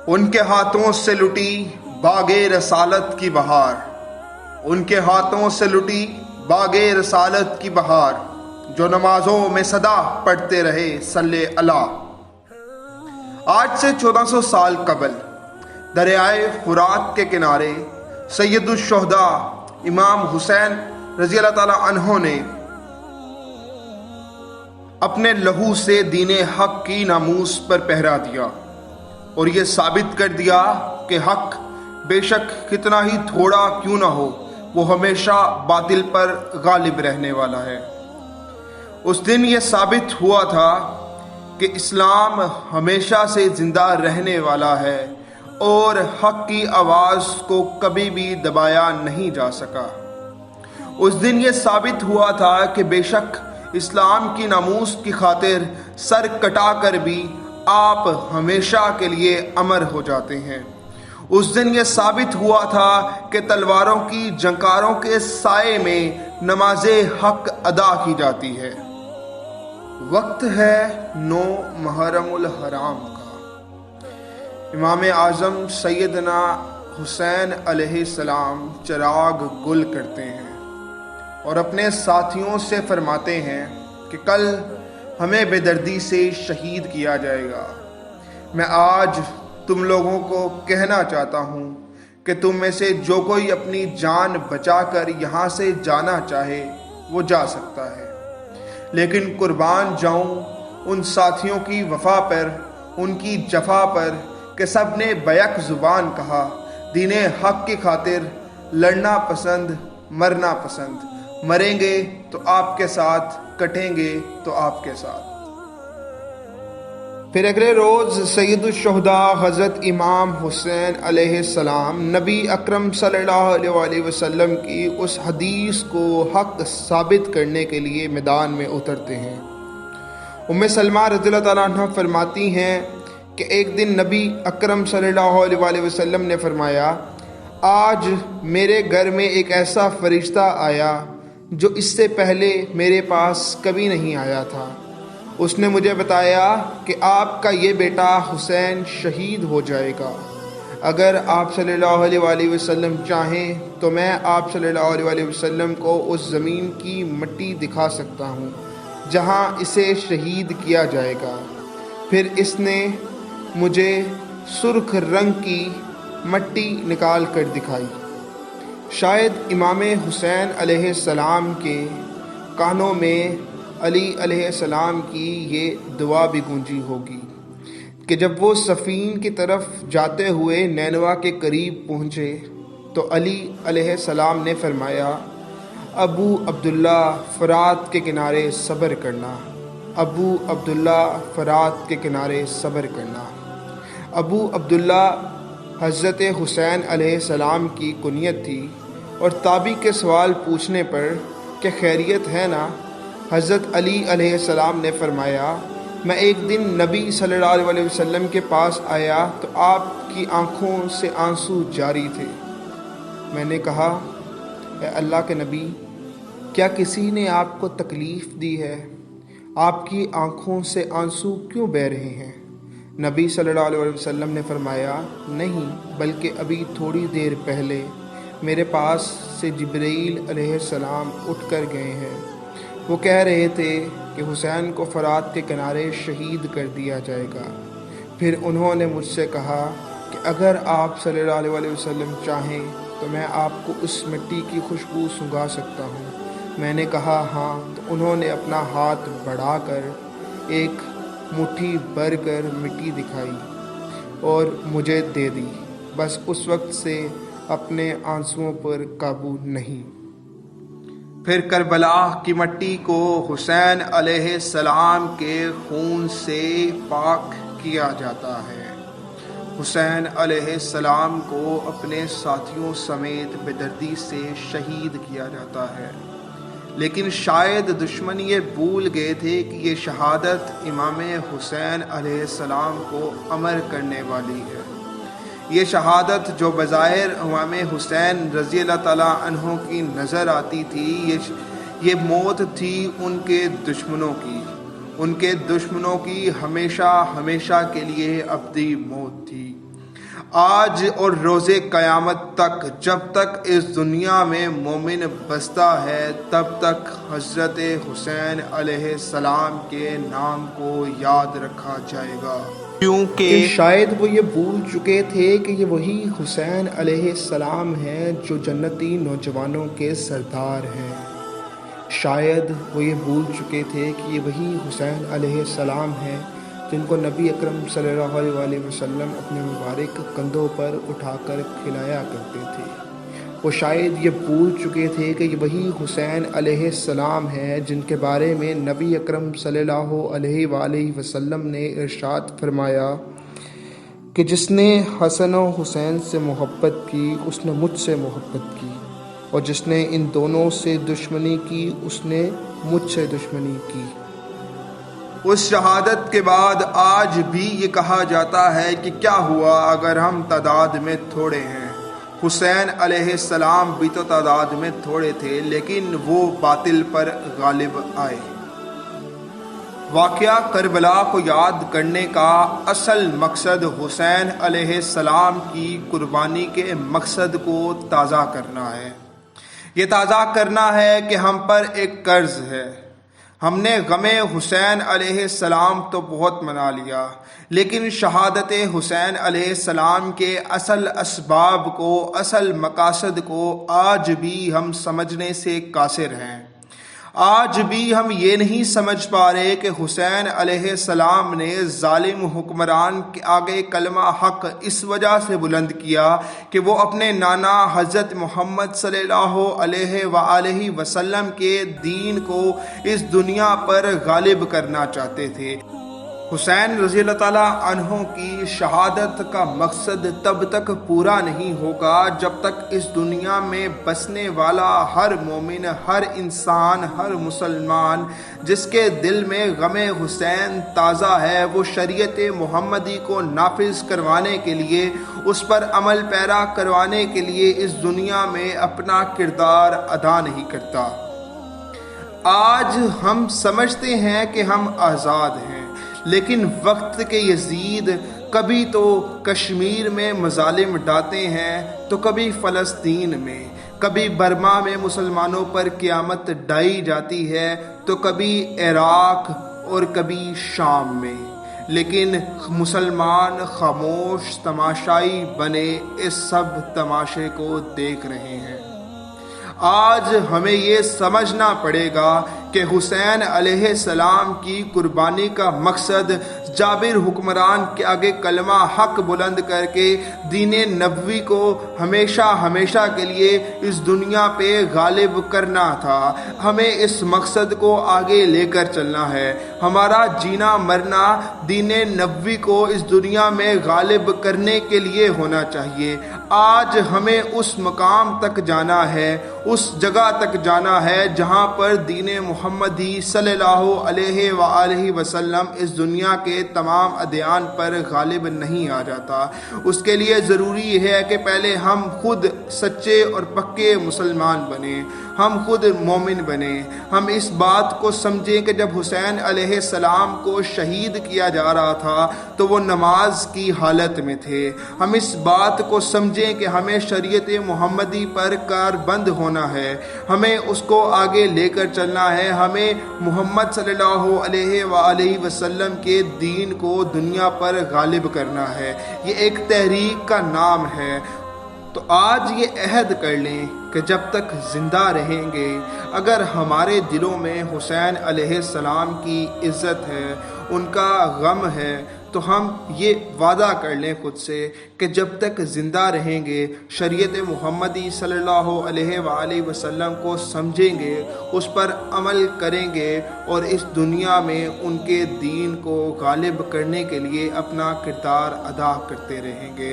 ان کے ہاتھوں سے لٹی باغِ رسالت کی بہار، ان کے ہاتھوں سے لٹی باغِ رسالت کی بہار، جو نمازوں میں صدا پڑھتے رہے صلی اللہ۔ آج سے 1400 سال قبل دریائے فرات کے کنارے سید الشہداء امام حسین رضی اللہ تعالیٰ عنہ نے اپنے لہو سے دین حق کی ناموس پر پہرا دیا اور یہ ثابت کر دیا کہ حق بے شک کتنا ہی تھوڑا کیوں نہ ہو وہ ہمیشہ باطل پر غالب رہنے والا ہے۔ اس دن یہ ثابت ہوا تھا کہ اسلام ہمیشہ سے زندہ رہنے والا ہے اور حق کی آواز کو کبھی بھی دبایا نہیں جا سکا۔ اس دن یہ ثابت ہوا تھا کہ بے شک اسلام کی ناموس کی خاطر سر کٹا کر بھی آپ ہمیشہ کے لیے امر ہو جاتے ہیں۔ اس دن یہ ثابت ہوا تھا کہ تلواروں کی جنکاروں کے سائے میں نماز حق ادا کی جاتی ہے۔ وقت ہے 9 محرم الحرام کا۔ امام اعظم سیدنا حسین علیہ السلام چراغ گل کرتے ہیں اور اپنے ساتھیوں سے فرماتے ہیں کہ کل ہمیں بے دردی سے شہید کیا جائے گا۔ میں آج تم لوگوں کو کہنا چاہتا ہوں کہ تم میں سے جو کوئی اپنی جان بچا کر یہاں سے جانا چاہے وہ جا سکتا ہے، لیکن قربان جاؤں ان ساتھیوں کی وفا پر، ان کی جفا پر کہ سب نے بیک زبان کہا دین حق کی خاطر لڑنا پسند، مرنا پسند، مریں گے تو آپ کے ساتھ، کٹیں گے تو آپ کے ساتھ۔ پھر اگلے روز سید الشہداء حضرت امام حسین علیہ السلام نبی اکرم صلی اللہ علیہ وآلہ وسلم کی اس حدیث کو حق ثابت کرنے کے لیے میدان میں اترتے ہیں۔ ام سلمہ رضی اللہ تعالیٰ عنہ فرماتی ہیں کہ ایک دن نبی اکرم صلی اللہ علیہ وآلہ وسلم نے فرمایا، آج میرے گھر میں ایک ایسا فرشتہ آیا جو اس سے پہلے میرے پاس کبھی نہیں آیا تھا۔ اس نے مجھے بتایا کہ آپ کا یہ بیٹا حسین شہید ہو جائے گا۔ اگر آپ صلی اللہ علیہ وآلہ وسلم چاہیں تو میں آپ صلی اللہ علیہ وآلہ وسلم کو اس زمین کی مٹی دکھا سکتا ہوں جہاں اسے شہید کیا جائے گا۔ پھر اس نے مجھے سرخ رنگ کی مٹی نکال کر دکھائی۔ شاید امام حسین علیہ السلام کے کانوں میں علی علیہ السلام کی یہ دعا بھی گونجی ہوگی کہ جب وہ صفین کی طرف جاتے ہوئے نینوا کے قریب پہنچے تو علی علیہ السلام نے فرمایا، ابو عبداللہ فرات کے کنارے صبر کرنا، ابو عبداللہ فرات کے کنارے صبر کرنا۔ ابو عبداللہ حضرت حسین علیہ السلام کی کنیت تھی اور تابعی کے سوال پوچھنے پر کہ خیریت ہے نا، حضرت علی علیہ السلام نے فرمایا، میں ایک دن نبی صلی اللہ علیہ وسلم کے پاس آیا تو آپ کی آنکھوں سے آنسو جاری تھے۔ میں نے کہا، اے اللہ کے نبی، کیا کسی نے آپ کو تکلیف دی ہے؟ آپ کی آنکھوں سے آنسو کیوں بہہ رہے ہیں؟ نبی صلی اللہ علیہ وسلم نے فرمایا، نہیں، بلکہ ابھی تھوڑی دیر پہلے میرے پاس سے جبرائیل علیہ السلام اٹھ کر گئے ہیں۔ وہ کہہ رہے تھے کہ حسین کو فرات کے کنارے شہید کر دیا جائے گا۔ پھر انہوں نے مجھ سے کہا کہ اگر آپ صلی اللہ علیہ وسلم چاہیں تو میں آپ کو اس مٹی کی خوشبو سنگھا سکتا ہوں۔ میں نے کہا ہاں، تو انہوں نے اپنا ہاتھ بڑھا کر ایک مٹھی بھر کر مٹی دکھائی اور مجھے دے دی۔ بس اس وقت سے اپنے آنسوؤں پر قابو نہیں۔ پھر کربلا کی مٹی کو حسین علیہ السلام کے خون سے پاک کیا جاتا ہے۔ حسین علیہ السلام کو اپنے ساتھیوں سمیت بے دردی سے شہید کیا جاتا ہے، لیکن شاید دشمن یہ بھول گئے تھے کہ یہ شہادت امام حسین علیہ السلام کو امر کرنے والی ہے۔ یہ شہادت جو بظاہر امام حسین رضی اللہ تعالیٰ عنہ کی نظر آتی تھی، یہ موت تھی ان کے دشمنوں کی، ان کے دشمنوں کی ہمیشہ ہمیشہ کے لیے ابدی موت تھی۔ آج اور روز قیامت تک جب تک اس دنیا میں مومن بستا ہے تب تک حضرت حسین علیہ السلام کے نام کو یاد رکھا جائے گا، کیونکہ شاید وہ یہ بھول چکے تھے کہ یہ وہی حسین علیہ السلام ہیں جو جنتی نوجوانوں کے سردار ہیں۔ شاید وہ یہ بھول چکے تھے کہ یہ وہی حسین علیہ السلام ہیں جن کو نبی اکرم صلی اللہ علیہ وسلم اپنے مبارک کندھوں پر اٹھا کر کھلایا کرتے تھے۔ وہ شاید یہ بھول چکے تھے کہ یہ وہی حسین علیہ السلام ہیں جن کے بارے میں نبی اکرم صلی اللہ علیہ وسلم نے ارشاد فرمایا کہ جس نے حسن و حسین سے محبت کی اس نے مجھ سے محبت کی، اور جس نے ان دونوں سے دشمنی کی اس نے مجھ سے دشمنی کی۔ اس شہادت کے بعد آج بھی یہ کہا جاتا ہے کہ کیا ہوا اگر ہم تعداد میں تھوڑے ہیں۔ حسین علیہ السلام بھی تو تعداد میں تھوڑے تھے لیکن وہ باطل پر غالب آئے۔ واقعہ کربلا کو یاد کرنے کا اصل مقصد حسین علیہ السلام کی قربانی کے مقصد کو تازہ کرنا ہے۔ یہ تازہ کرنا ہے کہ ہم پر ایک قرض ہے۔ ہم نے غم حسین علیہ السلام تو بہت منا لیا، لیکن شہادت حسین علیہ السلام کے اصل اسباب کو، اصل مقاصد کو آج بھی ہم سمجھنے سے قاصر ہیں۔ آج بھی ہم یہ نہیں سمجھ پا رہے کہ حسین علیہ السلام نے ظالم حکمران کے آگے کلمہ حق اس وجہ سے بلند کیا کہ وہ اپنے نانا حضرت محمد صلی اللہ علیہ وسلم کے دین کو اس دنیا پر غالب کرنا چاہتے تھے۔ حسین رضی اللہ تعالیٰ عنہ کی شہادت کا مقصد تب تک پورا نہیں ہوگا جب تک اس دنیا میں بسنے والا ہر مومن، ہر انسان، ہر مسلمان جس کے دل میں غم حسین تازہ ہے وہ شریعت محمدی کو نافذ کروانے کے لیے، اس پر عمل پیرا کروانے کے لیے اس دنیا میں اپنا کردار ادا نہیں کرتا۔ آج ہم سمجھتے ہیں کہ ہم آزاد ہیں، لیکن وقت کے یزید کبھی تو کشمیر میں مظالم ڈھاتے ہیں تو کبھی فلسطین میں، کبھی برما میں مسلمانوں پر قیامت ڈھائی جاتی ہے تو کبھی عراق اور کبھی شام میں، لیکن مسلمان خاموش تماشائی بنے اس سب تماشے کو دیکھ رہے ہیں۔ آج ہمیں یہ سمجھنا پڑے گا کہ حسین علیہ السلام کی قربانی کا مقصد جابر حکمران کے آگے کلمہ حق بلند کر کے دین نبوی کو ہمیشہ کے لیے اس دنیا پہ غالب کرنا تھا۔ ہمیں اس مقصد کو آگے لے کر چلنا ہے۔ ہمارا جینا مرنا دین نبوی کو اس دنیا میں غالب کرنے کے لیے ہونا چاہیے۔ آج ہمیں اس مقام تک جانا ہے، اس جگہ تک جانا ہے جہاں پر دین محمدی صلی اللہ علیہ وسلم اس دنیا کے تمام ادیان پر غالب نہیں آ جاتا۔ اس کے لیے ضروری ہے کہ پہلے ہم خود سچے اور پکے مسلمان بنیں، ہم خود مومن بنیں۔ ہم اس بات کو سمجھیں کہ جب حسین علیہ السلام کو شہید کیا جا رہا تھا تو وہ نماز کی حالت میں تھے۔ ہم اس بات کو سمجھیں کہ ہمیں شریعت محمدی پر کاربند ہونا ہے، ہمیں اس کو آگے لے کر چلنا ہے، ہمیں محمد صلی اللہ علیہ وسلم کے دین کو دنیا پر غالب کرنا ہے۔ یہ ایک تحریک کا نام ہے۔ تو آج یہ عہد کر لیں کہ جب تک زندہ رہیں گے، اگر ہمارے دلوں میں حسین علیہ السلام کی عزت ہے، ان کا غم ہے، تو ہم یہ وعدہ کر لیں خود سے کہ جب تک زندہ رہیں گے شریعت محمدی صلی اللہ علیہ وسلم کو سمجھیں گے، اس پر عمل کریں گے اور اس دنیا میں ان کے دین کو غالب کرنے کے لیے اپنا کردار ادا کرتے رہیں گے۔